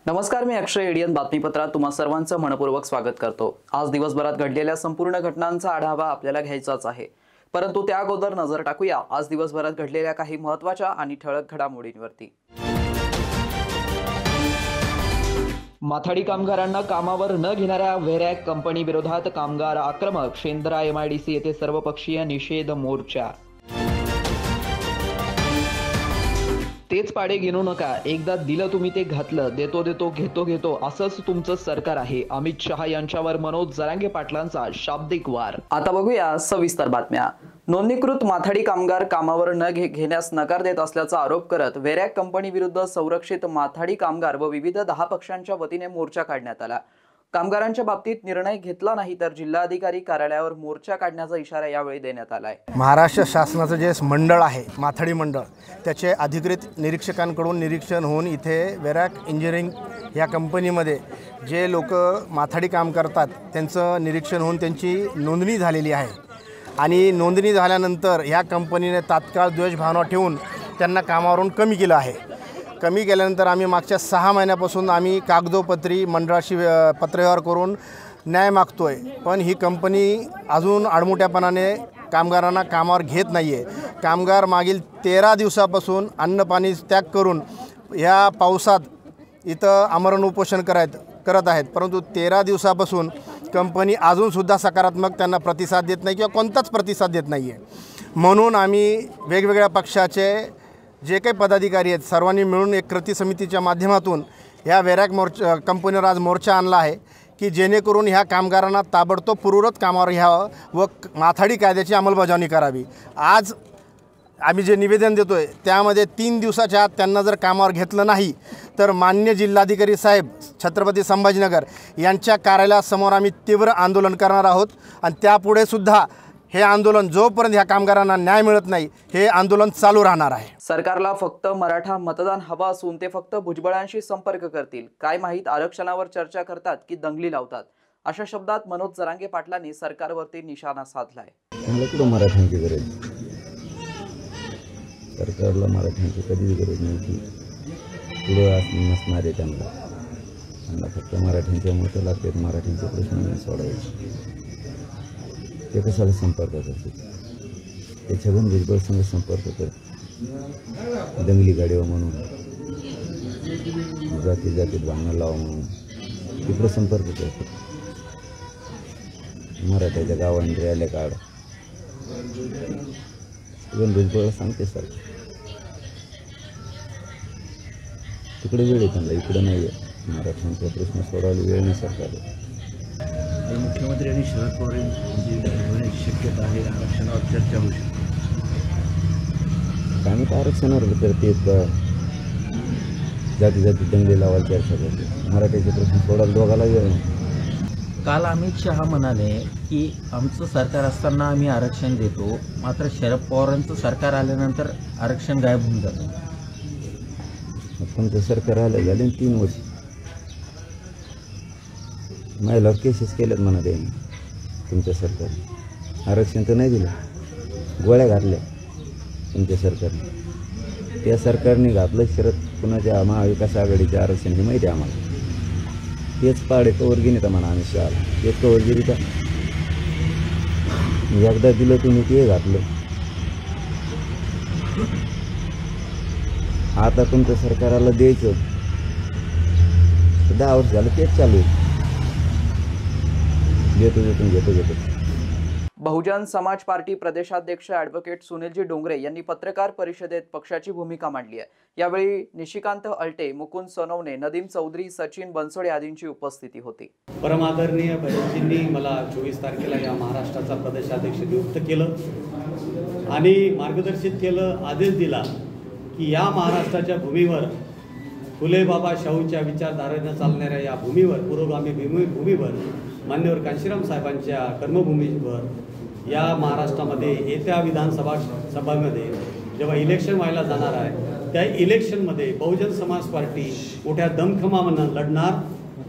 नमस्कार, मी अक्षय एडियन बातमीपत्रात तुम्हा सर्वांचं मनपूर्वक स्वागत करतो। आज दिवसभरात घडलेल्या संपूर्ण घटनांचा आढावा आपल्याला घ्यायचाच आहे, परंतु त्या अगोदर नजर टाकूया आज दिवसभरात घडलेल्या काही महत्त्वाच्या आणि ठळक घडामोडींवरती। माथाडी कामगारांना कामावर न घेणाऱ्या व्हेरॅक कंपनी विरोधात कामगार आक्रमक, शेंद्रा MIDC येथे सर्वपक्षीय निषेध मोर्चा। तेच पाडे गिनू नका, एकदा दिलं तुम्ही ते घातलं, देतो देतो घेतो घेतो असंच तुमचं सरकार आहे। अमित शहा यांच्यावर मनोज जरांगे पाटलांचा शाब्दिक वार। आता बघूया सविस्तर बातम्या। नोंदणीकृत माथाडी कामगार कामावर न घेण्यास नकार देत असल्याचा आरोप करत व्हेरॅक कंपनी विरुद्ध संरक्षित माथाडी कामगार व विविध 10 पक्षांच्या वतीने मोर्चा काढण्यात आला। कामगारांच्या बाबतीत निर्णय घेतला नाही तर जिल्हाधिकारी कार्यालयावर मोर्चा काढण्याचा इशारा यावेळी देण्यात आलाय। महाराष्ट्र शासनाचं जे मंडळ आहे माथाडी मंडळ, त्याचे अधिकृत निरीक्षकांकडून निरीक्षण होऊन इथे व्हेरॅक इंजिनिअरिंग या कंपनीमध्ये जे लोक माथाडी काम करतात त्यांचं निरीक्षण होऊन त्यांची नोंदणी झालेली आहे आणि नोंदणी झाल्यानंतर ह्या कंपनीने तात्काळ द्वेषभावना ठेवून त्यांना कामावरून कमी केलं आहे। कमी केल्यानंतर आम्ही मागच्या 6 महिन्यापासून आम्ही कागदोपत्री मंडळाशी पत्रव्यवहार करून न्याय मागतोय, पण ही कंपनी अजून आडमुठ्यापणाने कामगारांना कामावर घेत नाही आहे। कामगार मागील 13 दिवसापासून अन्न पाणी त्याग करून या पावसात इथं आमरण उपोषण करत आहेत, परंतु 13 दिवसापासून कंपनी अजूनसुद्धा सकारात्मक त्यांना प्रतिसाद देत नाही किंवा कोणताच प्रतिसाद देत नाही आहे। म्हणून आम्ही वेगवेगळ्या पक्षाचे जे काही पदाधिकारी आहेत सर्वांनी मिळून एक कृती समितीच्या माध्यमातून ह्या व्हेरॅक कंपनीवर आज मोर्चा आणला आहे की जेणेकरून ह्या कामगारांना ताबडतोब पूर्ववत कामावर घ्यावं व माथाडी कायद्याची अंमलबजावणी करावी। आज आम्ही जे निवेदन देतोय त्यामध्ये 3 दिवसाच्या आत त्यांना जर कामावर घेतलं नाही तर माननीय जिल्हाधिकारी साहेब छत्रपती संभाजीनगर यांच्या कार्यालयासमोर आम्ही तीव्र आंदोलन करणार आहोत आणि त्यापुढे सुद्धा हे आंदोलन जोपर्यंत ह्या कामगारांना न्याय मिळत नाही हे आंदोलन चालू राहणार आहे। सरकारला फक्त मराठा मतदान हवा असून ते फक्त भुजबळांशी संपर्क करतील, काय माहीत आरक्षणावर चर्चा करतात की दंगली लावतात, अशा शब्दात मनोज जरांगे पाटलांनी सरकारवरती निशाणा साधलाय। मराठ्यांची गरज, सरकारला मराठ्यांची कधीच गरज नव्हती, पुढे नसणार आहे त्यांना फक्त मराठ्यांच्या मतं लागतात, मराठ्यांचे प्रश्न सोडवायचे। ते कशाला संपर्क करते, ते छगन भुजबळ संघ संपर्क करते, दंगली गाडीवर म्हणून, जातीत भांडणं लावा म्हणून तिकडे संपर्क करते। मराठ्याच्या गावांनी रॅल्या काढ, छगन भुजबळ सांगते सर तिकडे वेळ आहे त्यांना, इकडे नाही आहे। मराठ्यांचा प्रश्न सोडवायला वेळ नाही सरकारला। मुख्यमंत्री आणि शरद पवार यांची होण्याची शक्यता आहे, आरक्षणावर चर्चा होऊ शकते। आम्ही तर आरक्षणावर करते, जाती दंगली लावायला चर्चा करते, मराठीचे प्रश्न सोडायला दोघाला वेळ नाही। काल अमित शहा म्हणाले की आमचं सरकार असताना आम्ही आरक्षण देतो, मात्र शरद पवारांचं सरकार आल्यानंतर आरक्षण गायब होऊन जातं। तुमचं सरकार आलं झाले 3 वर्ष, महिलावर केसेस केल्यात म्हणा ते तुमच्या सरकारने, आरक्षण तर नाही दिलं, गोळ्या घातल्या तुमच्या सरकारने। त्या सरकारने घातलं शरद कुणाच्या महाविकास आघाडीचे आरक्षण हे माहिती आहे आम्हाला, तेच पाडे कवर घेणे म्हणा आम्ही शाळा तेच कवर गेली का, एकदा दिलं तुम्ही ते घातलं, आता तुमच्या सरकाराला द्यायचं 10 वर्ष झालं तेच चालू आहे, घेतो। बहुजन समाज पार्टी प्रदेशाध्यक्ष ॲडव्होकेट सुनीलजी डोंगरे यांनी पत्रकार परिषदेत पक्षाची भूमिका मांडली आहे। यावेळी निशिकांत अल्टे, मुकुंद सोनवणे, नदीम चौधरी, सचिन बनसोडे आदींची उपस्थिती होती। परमादरणीय बहिणजींनी मला 24 तारखेला या महाराष्ट्राचा प्रदेशाध्यक्ष नियुक्त केलं आणि मार्गदर्शित केलं, आदेश दिला की या महाराष्ट्राच्या भूमीवर फुले बाबा शाहूच्या विचारधारेने चालणाऱ्या या भूमीवर, पुरोगामी भूमीवर मान्यवर कांशीराम साहेबांच्या कर्मभूमीवर या महाराष्ट्रामध्ये येत्या विधानसभा सभामध्ये जेव्हा इलेक्शन व्हायला जाणार आहे त्या इलेक्शनमध्ये बहुजन समाज पार्टी मोठ्या दमखमानं लढणार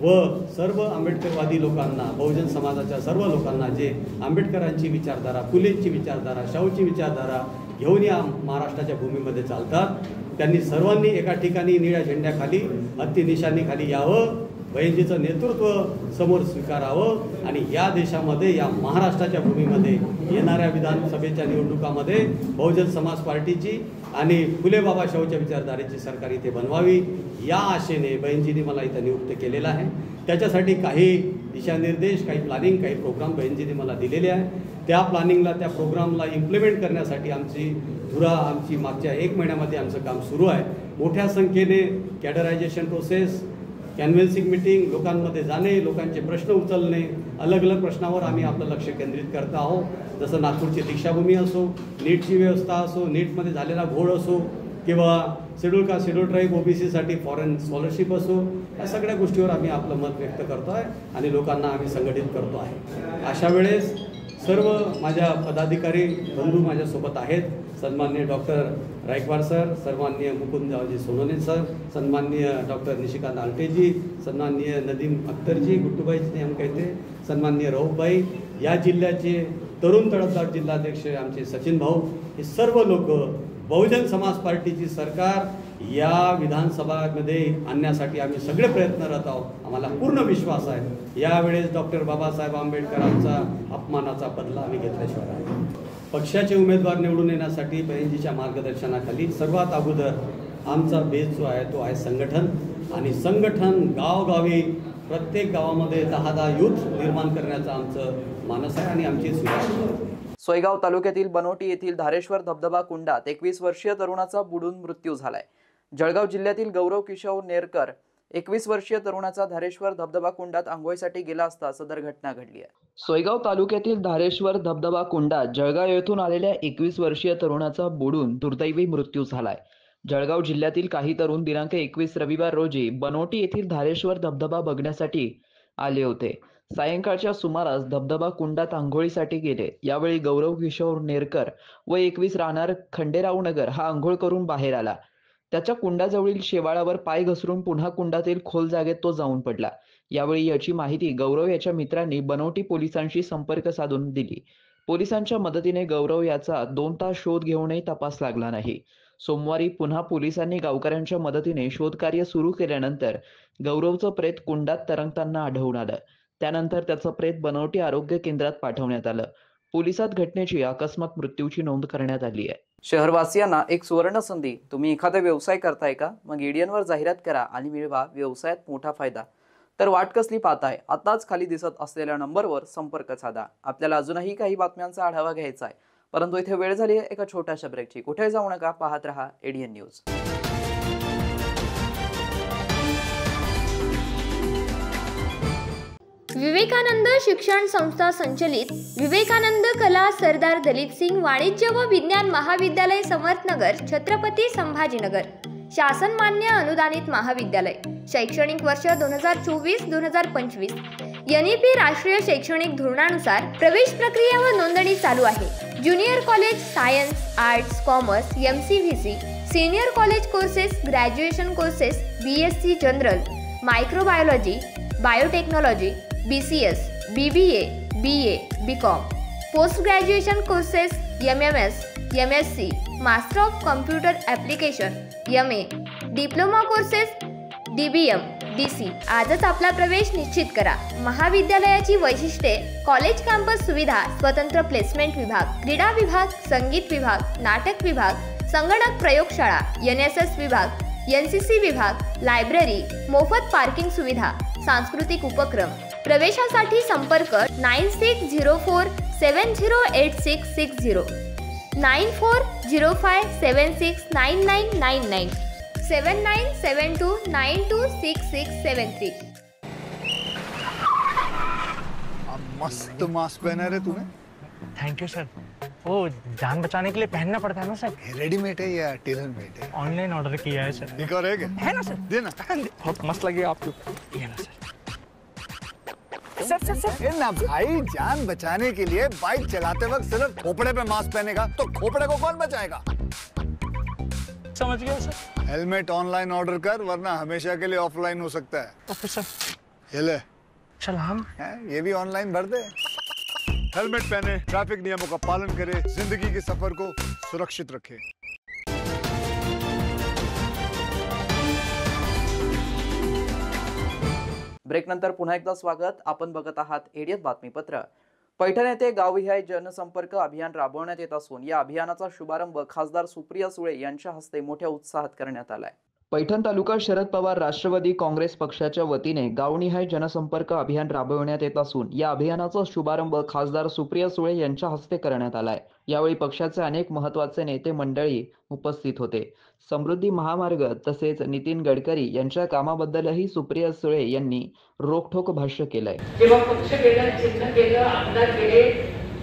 व सर्व आंबेडकरवादी लोकांना, बहुजन समाजाच्या सर्व लोकांना जे आंबेडकरांची विचारधारा, फुलेंची विचारधारा, शाहूची विचारधारा घेऊन या महाराष्ट्राच्या भूमीमध्ये चालतात, त्यांनी सर्वांनी एका ठिकाणी निळ्या झेंड्याखाली हत्तीनिशाणीखाली यावं, बहिणजीचं नेतृत्व समोर स्वीकारावं आणि या देशामध्ये, या महाराष्ट्राच्या भूमीमध्ये येणाऱ्या विधानसभेच्या निवडणुकामध्ये बहुजन समाज पार्टीची आणि फुले बाबा शाहूच्या विचारधारेची सरकार इथे बनवावी या आशेने बहिणजींनी मला इथं नियुक्त केलेलं आहे. त्याच्यासाठी काही दिशानिर्देश, काही प्लॅनिंग, काही प्रोग्राम बहिणजींनी मला दिलेले आहे. त्या प्लॅनिंगला, त्या प्रोग्रामला इम्प्लिमेंट करण्यासाठी आमची मागच्या 1 महिन्यामध्ये आमचं काम सुरू आहे. मोठ्या संख्येने कॅडरायझेशन प्रोसेस, कॅन्व्हेन्सिंग मीटिंग, लोकांमध्ये जाणे, लोकांचे प्रश्न उचलणे, अलग अलग प्रश्नावर आम्ही आपलं लक्ष केंद्रित करत आहोत. जसं नागपूरची दीक्षाभूमी असो, नीटची व्यवस्था असो, नीटमध्ये झालेला घोळ असो किंवा शेड्यूल कास्ट, शेड्यूल ट्राईब, ओबीसीसाठी फॉरेन स्कॉलरशिप असो, या सगळ्या गोष्टीवर आम्ही आपलं मत व्यक्त करतो आहे आणि लोकांना आम्ही संघटित करतो आहे. अशा वेळेस सर्व माझ्या पदाधिकारी बंधू माझ्यासोबत आहेत. सन्माननीय डॉक्टर रायकवाड सर, सन्माननीय मुकुंदजी सोनोने सर, सन्माननीय डॉक्टर निशिकांत आलटेजी, सन्माननीय नदीम अख्तरजी, गुट्टूबाईजी हम कहते, सन्माननीय रऊफबाई, या जिल्ह्याचे तरुण तळपदार जिल्हाध्यक्ष आमचे सचिन भाऊ, हे सर्व लोक बहुजन समाज पार्टीची सरकार या विधानसभामध्ये आणण्यासाठी आम्ही सगळे प्रयत्नरत आहोत. आम्हाला पूर्ण विश्वास आहे यावेळेस डॉक्टर बाबासाहेब आंबेडकरांचा अपमानाचा बदला आम्ही घेतल्याशिवाय आहे. पक्षाचे उमेदवार निवडून येण्यासाठी बहिणजीच्या मार्गदर्शनाखाली सर्वात अगोदर आमचा बेस जो आहे तो आहे संघटन, आणि संघटन गावगावी प्रत्येक गावामध्ये 10-10 युथ निर्माण करण्याचं आमचं मानस आहे आणि आमची सुविधा आहे. सोयगाव तालुक्यातील बनोटी येथील धारेश्वर धबधबा कुंडात 21 वर्षीय तरुणाचा बुडून मृत्यू झालाय. जळगाव जिल्ह्यातील गौरव किशोर नेरकर 21 वर्षीय तरुणाचा धारेश्वर धबधबा कुंडात आंघोळीसाठी गेला असता सदर घटना घडली आहे. सोयगाव तालुक्यातील धारेश्वर धबधबा कुंडात जळगाव येथून आलेल्या 21 वर्षीय तरुणाचा बुडून दुर्दैवी मृत्यू झालाय. जळगाव जिल्ह्यातील काही तरुण दिनांक 21 रविवार रोजी बनोटी येथील धारेश्वर धबधबा बघण्यासाठी आले होते. सायंकाळच्या सुमारास धबधबा कुंडात आंघोळीसाठी गेले. यावेळी गौरव किशोर नेरकर व 21 राहणार खंडेराव नगर हा आंघोळ करून बाहेर आला. त्याच्या कुंडाजवळील शेवाळावर पाय घसरून पुन्हा कुंडातील खोल जागेत तो जाऊन पडला. यावेळी याची माहिती गौरव याच्या मित्रांनी बनोटी पोलिसांशी संपर्क साधून दिली. पोलिसांच्या मदतीने गौरव याचा 2 तास शोध घेऊनही तपास लागला नाही. सोमवारी पुन्हा पोलिसांनी गावकऱ्यांच्या मदतीने शोधकार्य सुरू केल्यानंतर गौरवचं प्रेत कुंडात तरंगताना आढळून आलं. त्यानंतर त्याचं प्रेत बनोटी आरोग्य केंद्रात पाठवण्यात आलं. पोलिसात घटनेची अकस्मात मृत्यूची नोंद करण्यात आली आहे. शहरवासियांना एक सुवर्ण संधी. तुम्ही एखादा व्यवसाय करताय का? मग एडियनवर जाहिरात करा आणि मिळवा व्यवसायात मोठा फायदा. तर वाट कसली पाहताय? आताच खाली दिसत असलेल्या नंबरवर संपर्क साधा. आपल्याला अजूनही काही बातम्यांचा आढावा घ्यायचा आहे, परंतु इथे वेळ झाली आहे एका छोट्याशा ब्रेकची. कुठे जाऊ नका, पाहत रहा एडियन न्यूज. विवेकानंद शिक्षण संस्था संचलित विवेकानंद कला सरदार दलित सिंग वाणिज्य व विज्ञान महाविद्यालय समर्थनगर छत्रपती संभाजीनगर शासन मान्य अनुदानित महाविद्यालय. शैक्षणिक वर्ष 2024-2025 NEP राष्ट्रीय शैक्षणिक धोरणानुसार प्रवेश प्रक्रिया व नोंदणी चालू आहे. Junior college science, arts, commerce, MCVC, senior college courses, graduation courses, BSc general, microbiology, biotechnology, BCS, BBA, BA, BCom, post graduation courses, MMS, MSc, master of computer application, MA, diploma courses, DBM, DC. आजच आपला प्रवेश निश्चित करा. महाविद्यालयाची वैशिष्ट्ये: college campus सुविधा, स्वतंत्र placement विभाग, क्रीडा विभाग, संगीत विभाग, नाटक विभाग, संगणक प्रयोगशाळा, NSS विभाग, NCC विभाग, लायब्ररी, मोफत पार्किंग सुविधा, सांस्कृतिक उपक्रम. प्रवेशासाठी संपर्क 9604708660, 9405769999, 7972926673. मस्त मास्क पहना रहे तुम्हें. Thank you sir. वो जान बचाने के लिए पहनना पड़ता है ना सर. रेडीमेड है या टेलर मेड है? ऑनलाइन ऑर्डर किया है सर. एक और है क्या? है ना सर. देना. बहुत मस्त लगे आपको. ये ना सर. ए ना भाई, जान बचाने के लिए बाइक चलाते वक्त सिर्फ खोपड़े पे मास्क पहनेगा तो खोपड़े को कौन बचाएगा? समझ गया सर। हेलमेट ऑनलाइन ऑर्डर कर, वरना हमेशा के लिए ऑफलाइन हो सकता है। Okay sir. ये ले, सलाम। ये भी ऑनलाइन भर दे। हेलमेट पहने, ट्रैफिक नियमों का पालन करे, जिंदगी के सफर को सुरक्षित रखे। ब्रेक नंतर पुन्हा एकदा स्वागत. आपण बघत आहात एडीएस बातमीपत्र. पैठण येथे गावविहाय जनसंपर्क अभियान राबवण्यात येत असून या अभियानाचा शुभारंभ खासदार सुप्रिया सुळे यांच्या हस्ते मोठ्या उत्साहात करण्यात आलाय. पैठण तालुका शरद पवार राष्ट्रवादी काँग्रेस पक्षाच्या वतीने गावनिहाय जनसंपर्क अभियान राबवण्यात येत असून या अभियानाचा शुभारंभ खासदार सुप्रिया सुळे यांच्या हस्ते करण्यात आलाय. यावेळी पक्षाचे अनेक महत्त्वाचे नेते मंडळी उपस्थित होते. समृद्धी महामार्ग तसेच नितीन गडकरी यांच्या कामाबद्दलही सुप्रिया सुळे यांनी रोखठोक भाष्य केलंय. जेव्हा पक्ष केलं, चिन्ह केलं, आमदार केले,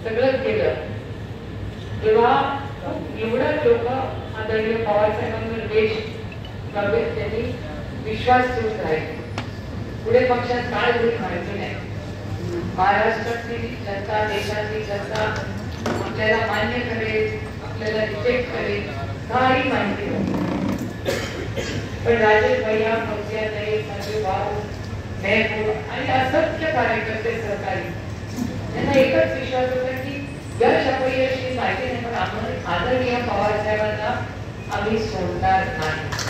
सगळं केलं, तेव्हा निवडक लोक आदरणीय पवार साहेबांवर देश काँग्रेस त्यांनी विश्वास ठेवून राहिले. पुढे पक्षात काय होईल माहिती नाही. महाराष्ट्रातील जनता, देशातील जनता आपल्याला मान्य करेल, आपल्याला रिजेक्ट करेल, काही माहिती नाही. पण राजेश भैया, फौजिया ताई, संजय भाऊ, मेहबूब आणि असंख्य कार्यकर्ते सहकारी त्यांना एकच विश्वास होता की यश अपयश माहिती नाही, पण आपण आदरणीय पवार साहेबांना आम्ही सोडणार नाही.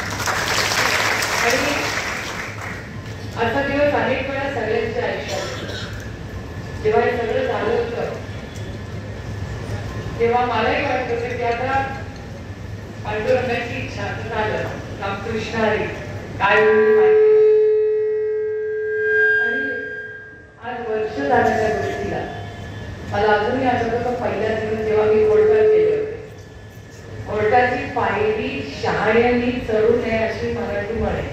आणि असा दिवस अनेक वेळा सगळ्यांच्या आयुष्यात जेव्हा हे सगळं झालं होतं तेव्हा मलाही वाटत होतं की आता पांडुरंगाची इच्छा झालं, रामकृष्ण हरी काय होईल माहिती. आणि आज वर्ष झालं त्या गोष्टीला. मला अजूनही आठवत होतं पहिल्या दिवस जेव्हा मी कोर्टात गेले होते. कोर्टाची पायरी शहाण्यांनी चढू नये अशी मराठी म्हणे.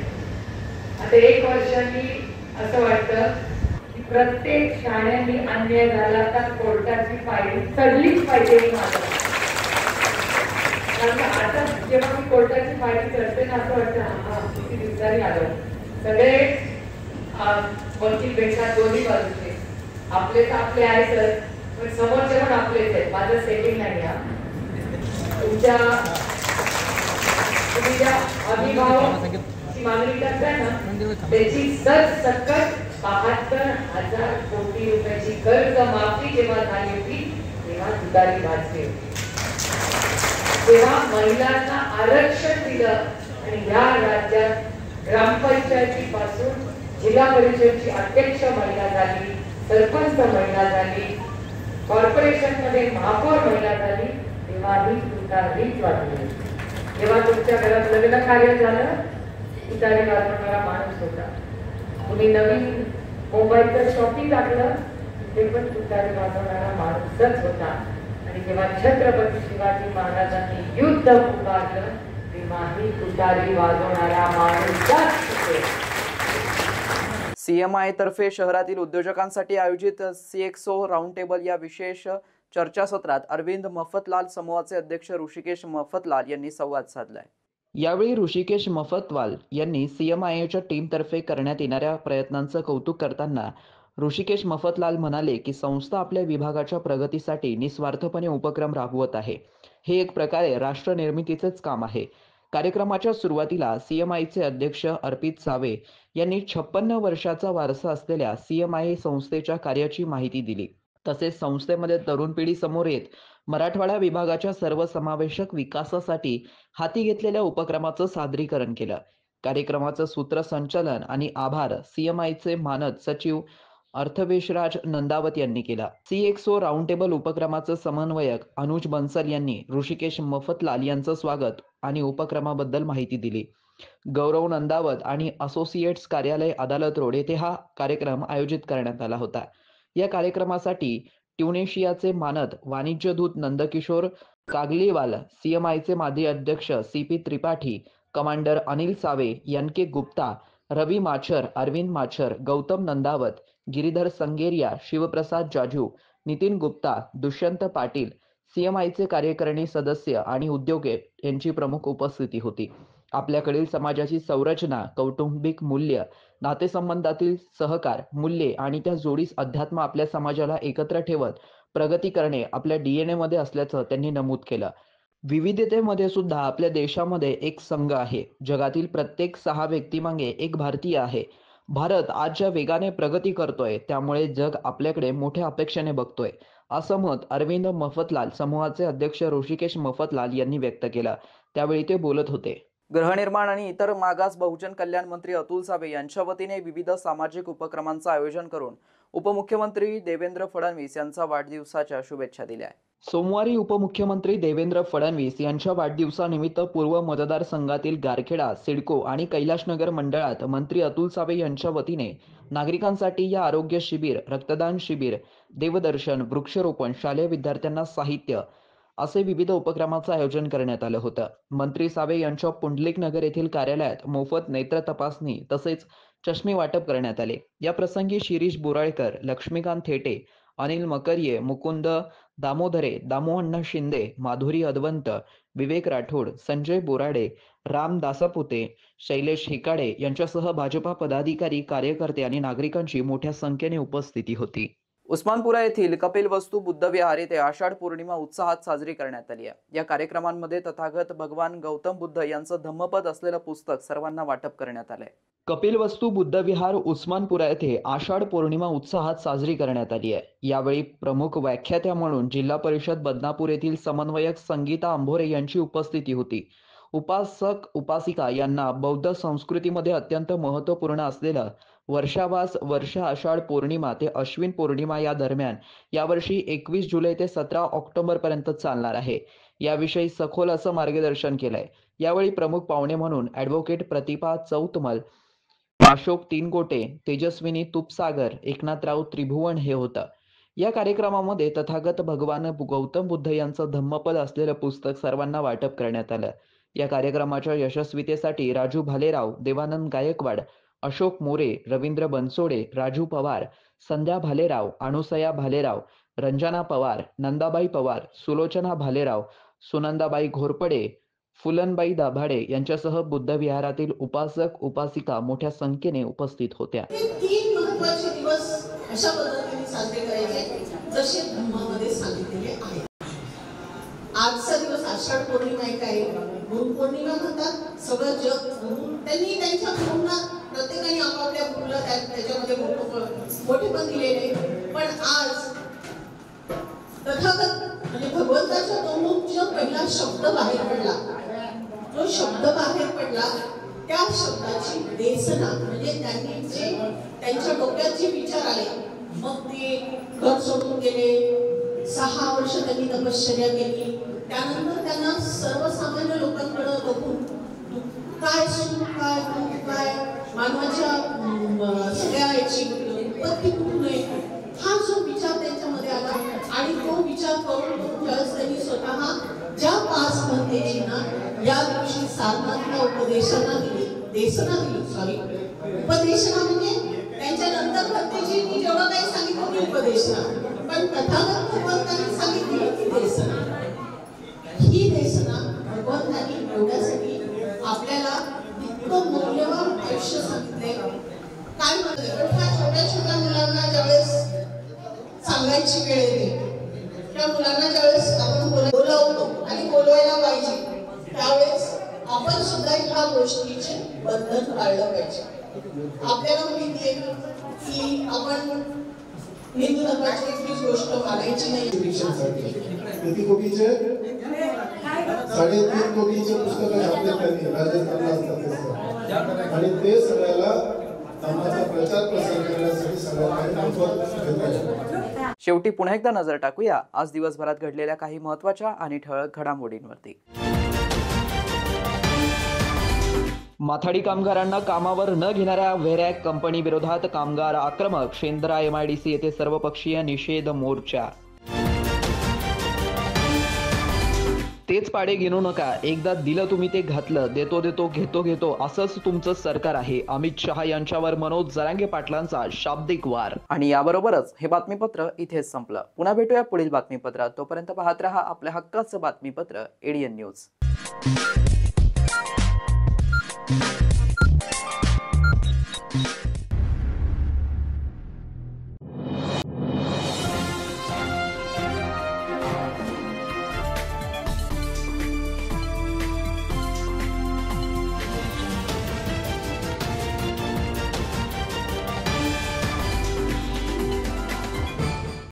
आता 1 वर्षांनी असं वाटतं की प्रत्येक शहाण्यांनी अन्याय झाला तर कोर्टाची पायरी चढलीच पाहिजे. कारण आता जेव्हा मी कोर्टाची पायरी चढते ना असं वाटतं हा किती दिवसांनी आलो. सगळे वकील भेटतात दोन्ही बाजूचे. आपले तर आपले आहेतच, पण समोरचे पण आपलेच आहेत. माझं सेटिंग नाही. हा तुमच्या तुम्ही ज्या अभिभावची मागणी करताय ना त्याची सरसकट 72,000 कोटी रुपयाची कर्ज माफी जेव्हा झाली होती तेव्हा तुतारी वाजली होती. तेव्हा महिलांना आरक्षण दिलं आणि या राज्यात ग्रामपंचायती पासून जिल्हा परिषदची अध्यक्ष महिला झाली, सरपंच महिला झाली, कॉर्पोरेशन मध्ये महापौर महिला झाली. तेव्हा ही तुतारीच वाजली. जेव्हा तुमच्या घरात लग्न कार्य झालं तुतारी वाजवणारा माणूस होता. तुम्ही नवीन मोबाईलचं शॉपिंग टाकलं ते पण तुतारी वाजवणारा माणूसच होता. आणि जेव्हा छत्रपती शिवाजी महाराजांनी युद्ध पुकारलं तेव्हाही तुतारी वाजवणारा माणूसच होता. सीएमआय तर्फे शहरातील उद्योजकांसाठी आयोजित सीएक्सओ राऊंड टेबल या विशेष चर्चासत्रात अरविंद मफतलाल समूहाचे अध्यक्ष ऋषिकेश मफतलाल यांनी संवाद साधलाय. यावेळी ऋषिकेश मफतलाल यांनी सीएमआयच्या टीमतर्फे करण्यात येणाऱ्या प्रयत्नांचं कौतुक करताना ऋषिकेश मफतलाल म्हणाले की संस्था आपल्या विभागाच्या प्रगतीसाठी निस्वार्थपणे उपक्रम राबवत आहे. हे एक प्रकारे राष्ट्र निर्मितीचेच काम आहे. कार्यक्रमाच्या सुरुवातीला सीएमआयचे अध्यक्ष अर्पित सावे यांनी 56 वर्षाचा वारसा असलेल्या सीएमआय संस्थेच्या कार्याची माहिती दिली. तसेच संस्थेमध्ये तरुण पिढी समोर येत मराठवाडा विभागाच्या सर्वसमावेशक विकासासाठी हाती घेतलेल्या उपक्रमाचं सादरीकरण केलं. कार्यक्रमाचं सूत्रसंचालन आणि आभार सीएमआयचे मानद सचिव अर्थवेशराज नंदावत यांनी केला. सीएक्सओ राऊंड टेबल उपक्रमाचं समन्वयक अनुज बन्सल यांनी ऋषिकेश मफतलाल यांचं स्वागत आणि उपक्रमाबद्दल माहिती दिली. गौरव नंदावत आणि असोसिएट्स कार्यालय अदालत रोड येथे हा कार्यक्रम आयोजित करण्यात आला होता. या कार्यक्रमासाठी ट्युनिशियाचे मानद वाणिज्यदूत नंदकिशोर कागलीवाल, सीएमआयचे माजी अध्यक्ष C P Tripathi, commander Anil Sawe, N K. Gupta, Ravi Machhar, Arvind Machhar, Gautam Nandawat, Giridhar संगेरिया, Shivprasad Jaju, Nitin Gupta, Dushyant Patil, सीएमआयचे कार्यकारिणी सदस्य आणि उद्योजक यांची प्रमुख उपस्थिती होती. आपल्याकडील समाजाची संरचना, कौटुंबिक मूल्य, नातेसंबंधातील सहकार मूल्ये आणि त्या जोडीस अध्यात्म आपल्या समाजाला एकत्र ठेवत प्रगती करणे आपल्या DNA मध्ये असल्याचं त्यांनी नमूद केलं. विविधतेमध्ये सुद्धा आपल्या देशामध्ये एक संघ आहे. जगातील प्रत्येक 6 व्यक्तीमागे एक भारतीय आहे. भारत आज ज्या वेगाने प्रगती करतोय त्यामुळे जग आपल्याकडे मोठ्या अपेक्षेने बघतोय, असं मत अरविंद मफतलाल समूहाचे अध्यक्ष ऋषिकेश मफतलाल यांनी व्यक्त केलं. त्यावेळी ते बोलत होते. गृहनिर्माण आणि इतर मागास बहुजन कल्याण मंत्री अतुल सावे यांच्या वतीने विविध सामाजिक उपक्रमांचं आयोजन करून उपमुख्यमंत्री देवेंद्र फडणवीस यांचा वाढदिवसाच्या शुभेच्छा दिल्या. सोमवारी उपमुख्यमंत्री देवेंद्र फडणवीस यांच्या वाढदिवसानिमित्त पूर्व मतदारसंघातील गारखेडा, सिडको आणि कैलाशनगर मंडळात मंत्री अतुल सावे यांच्या वतीने नागरिकांसाठी या आरोग्य शिबिर, रक्तदान शिबिर, देवदर्शन, वृक्षारोपण, शालेय विद्यार्थ्यांना साहित्य असे विविध उपक्रमांचं आयोजन करण्यात आलं होतं. मंत्री सावे यांच्या पुंडलिक नगर येथील कार्यालयात मोफत नेत्र तपासणी तसेच चष्मे वाटप करण्यात आले. या प्रसंगी शिरीष बोराळकर, लक्ष्मीकांत थेटे, अनिल मकरिये, मुकुंद दामोदरे, दामोअण्णा शिंदे, माधुरी अदवंत, विवेक राठोड, संजय बोराडे, राम दासपुते, शैलेश हिकाडे यांच्यासह भाजपा पदाधिकारी, कार्यकर्ते आणि नागरिकांची मोठ्या संख्येने उपस्थिती होती. उस्मानपुरा येथील कपिलवस्तू बुद्धविहार येथे आषाढ पौर्णिमा उत्साहात साजरी करण्यात आली आहे. या कार्यक्रमांमध्ये तथागत भगवान गौतम बुद्ध यांचं धम्मपद असलेलं पुस्तक सर्वांना वाटप करण्यात आलंय. कपिलवस्तू बुद्धविहार उस्मानपुरा येथे आषाढ पौर्णिमा उत्साहात साजरी करण्यात आली आहे. यावेळी प्रमुख व्याख्यात्या म्हणून जिल्हा परिषद बदनापूर येथील समन्वयक संगीता अंभोरे यांची उपस्थिती होती. उपासक उपासिका यांना बौद्ध संस्कृतीमध्ये अत्यंत महत्त्वपूर्ण असलेलं वर्षावास वर्ष आषाढ पौर्णिमा ते अश्विन पौर्णिमा या दरम्यान यावर्षी 21 जुलै ते 17 ऑक्टोबर पर्यंत चालणार आहे. याविषयी सखोल असं मार्गदर्शन केलंय. यावेळी प्रमुख पाहुणे म्हणून ॲडव्होकेट प्रतिभा चौतमल, अशोक तीनगोटे, तेजस्विनी तुपसागर, एकनाथराव त्रिभुवन हे होतं. या कार्यक्रमामध्ये तथागत भगवान गौतम बुद्ध यांचं धम्मपद असलेलं पुस्तक सर्वांना वाटप करण्यात आलं. या कार्यक्रमाच्या यशस्वीतेसाठी राजू भालेराव, देवानंद गायकवाड, अशोक मोरे, रवींद्र बनसोडे, राजू पवार, संध्या भालेराव, अनुसया भालेराव, रंजना पवार, नंदाबाई पवार, सुलोचना भालेराव, सुनंदाबाई घोरपडे, फुलनबाई दाभाडे यांच्यासह बुद्धविहारातील उपासक उपासिका मोठ्या संख्येने उपस्थित होत्या. 3 महत्त्वाचे दिवस अशा पद्धतीने साजरे करायचे जसे धर्मामध्ये सांगितलेले आहे. आजचा दिवस आषाढ पौर्णिमा आहे, गुरुपौर्णिमा म्हणतात. सगळं जग त्यांनी त्यांच्या गुरूंना प्रत्येकाने आपापल्या गुरूला त्याच्यामध्ये मोठेपण दिलेले. पण आज तथागत म्हणजे भगवंताच्या तोंडून जो पहिला शब्द बाहेर पडला, जो शब्द बाहेर पडला त्या शब्दाची देसना म्हणजे त्यांनी जे त्यांच्या डोक्यात जे विचार आले, मग ते घर सोडून गेले. 6 वर्ष त्यांनी तपश्चर्या केली. त्यानंतर त्यांना सर्वसामान्य लोकांकडे बघून काय सुख काय दुःख काय मानवाच्या सगळ्या याची उत्पत्ती कुठून आहे हा जो विचार त्यांच्यामध्ये आला आणि तो विचार करून ज्यावेळेस त्यांनी स्वतः ज्या 5 घंटेजींना या दिवशी साधनात्मक उपदेशना दिली, देसना दिली, उपदेशना म्हणजे त्यांच्या नंतर भक्तीजींनी जेवढं काही सांगितलं ती उपदेशना, पण तथागत भगवंतांनी सांगितली ती देसना. ही देसना भगवंतांनी एवढ्यासाठी आपल्याला इतकं मौल्यवान आयुष्य सांगितलंय. काय म्हणतात ह्या छोट्या छोट्या मुलांना ज्यावेळेस सांगायची वेळ येते, त्या मुलांना ज्यावेळेस आपण बोलावतो आणि बोलवायला पाहिजे, त्यावेळेस आपण सुद्धा ह्या गोष्टीचे बंधन पाळलं पाहिजे. आपल्याला माहिती आहे की आपण हिंदू धर्माची एकच गोष्ट मानायची नाही. 3.5 कोटीचे पुस्तक छापले राजस्थानला असतात आणि ते सगळ्याला धर्माचा प्रचार प्रसार करण्यासाठी सगळ्यांना. शेवटी पुन्हा एकदा नजर टाकूया आज दिवसभरात घडलेल्या काही महत्त्वाच्या आणि ठळक घडामोडींवरती. माथाडी कामगारांना कामावर न घेणाऱ्या व्हेरॅक कंपनी विरोधात कामगार आक्रमक. शेंद्रा MIDC येथे सर्वपक्षीय निषेध मोर्चा. तेच पाडे गिनू नका, एकदा दिलं तुम्ही ते घातलं, देतो देतो घेतो घेतो असंच तुमचं सरकार आहे. अमित शहा यांच्यावर मनोज जरांगे पाटलांचा शाब्दिक वार. आणि याबरोबरच हे बातमीपत्र इथेच संपलं. पुन्हा भेटूया पुढील बातमीपत्रात. तोपर्यंत पाहत रहा आपल्या हक्काचं बातमीपत्र ADN न्यूज. आहे.